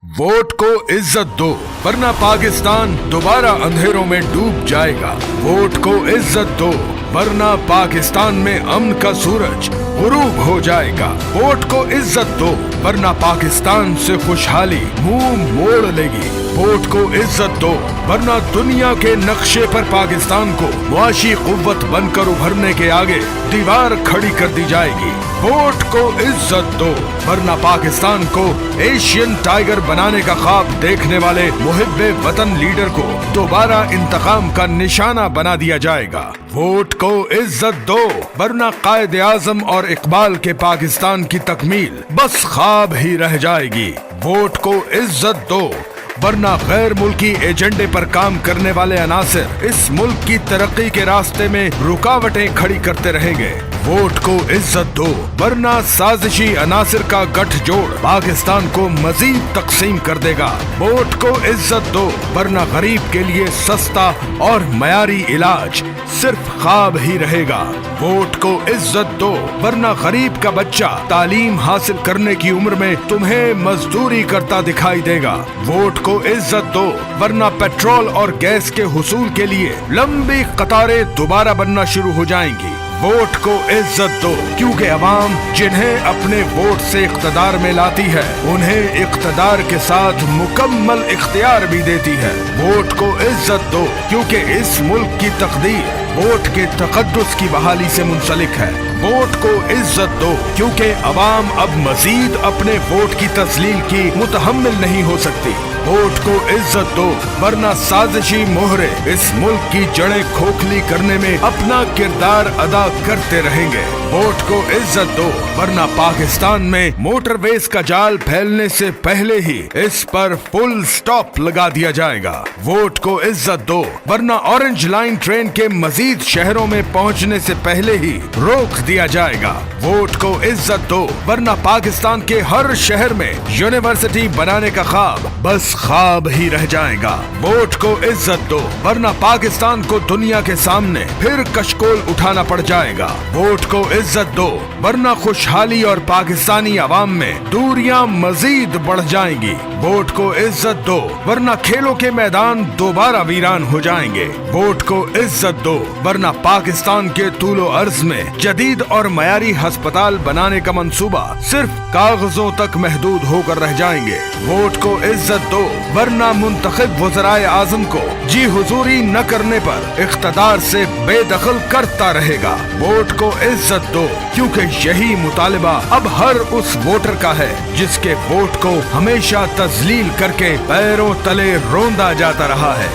Vote को इज्जत दो वरना पाकिस्तान दोबारा अंधेरों में डूब जाएगा। वोट को इज्जत दो वरना पाकिस्तान में अमन का सूरज गुरूब हो जाएगा। वोट को इज्जत दो वरना पाकिस्तान से खुशहाली मुंह मोड़ लेगी। वोट को इज्जत दो वरना दुनिया के नक्शे पर पाकिस्तान को मुआशी कुव्वत बनकर उभरने के आगे दीवार खड़ी कर दी जाएगी। वोट को इज्जत दो वरना पाकिस्तान को एशियन टाइगर बनाने का ख्वाब देखने वाले मुहिब्बे वतन लीडर को दोबारा इंतकाम का निशाना बना दिया जाएगा। वोट को इज्जत दो वरना कायदे आजम और इकबाल के पाकिस्तान की तकमील बस ख्वाब ही रह जाएगी। वोट को इज्जत दो वरना गैर मुल्की एजेंडे पर काम करने वाले अनासिर इस मुल्क की तरक्की के रास्ते में रुकावटें खड़ी करते रहेंगे। वोट को इज्जत दो वरना साजिशी अनासिर का गठजोड़ पाकिस्तान को मजीद तकसीम कर देगा। वोट को इज्जत दो वरना गरीब के लिए सस्ता और मयारी इलाज सिर्फ ख्वाब ही रहेगा। वोट को इज्जत दो वरना गरीब का बच्चा तालीम हासिल करने की उम्र में तुम्हें मजदूरी करता दिखाई देगा। वोट को इज्जत दो वरना पेट्रोल और गैस के हुसूल के लिए लंबी कतारें दोबारा बनना शुरू हो जाएंगी। वोट को इज्जत दो क्योंकि अवाम जिन्हें अपने वोट से इख्तिदार में लाती है उन्हें इख्तिदार के साथ मुकम्मल इख्तियार भी देती है। वोट को इज्जत दो क्योंकि इस मुल्क की तकदीर वोट के तकद्दुस की बहाली से मुंसलिक है। वोट को इज्जत दो क्योंकि अवाम अब मजीद अपने वोट की तस्लील की मुतहम्मिल नहीं हो सकती। वोट को इज्जत दो वरना साजिशी मोहरे इस मुल्क की जड़ें खोखली करने में अपना किरदार अदा करते रहेंगे। वोट को इज्जत दो वरना पाकिस्तान में मोटरवेज का जाल फैलने से पहले ही इस पर फुल स्टॉप लगा दिया जाएगा। वोट को इज्जत दो वरना ऑरेंज लाइन ट्रेन के मजीद शहरों में पहुंचने से पहले ही रोक दिया जाएगा। वोट को इज्जत दो वरना पाकिस्तान के हर शहर में यूनिवर्सिटी बनाने का ख्वाब बस ख्वाब ही रह जाएगा। वोट को इज्जत दो वरना पाकिस्तान को दुनिया के सामने फिर कशकोल उठाना पड़ जाएगा। वोट को इज्जत दो वरना खुशहाली और पाकिस्तानी अवाम में दूरियां मजीद बढ़ जाएंगी। वोट को इज्जत दो वरना खेलों के मैदान दोबारा वीरान हो जाएंगे। वोट को इज्जत दो वरना पाकिस्तान के तूलो अर्ज में जदीद और मयारी अस्पताल बनाने का मंसूबा सिर्फ कागजों तक महदूद होकर रह जाएंगे। वोट को इज्जत दो वरना मुंतखब वज़राए आज़म को जी हुजूरी न करने पर इख्तिदार से बेदखल करता रहेगा। वोट को इज्जत दो क्योंकि यही मुतालिबा अब हर उस वोटर का है जिसके वोट को हमेशा तजलील करके पैरों तले रोंदा जाता रहा है।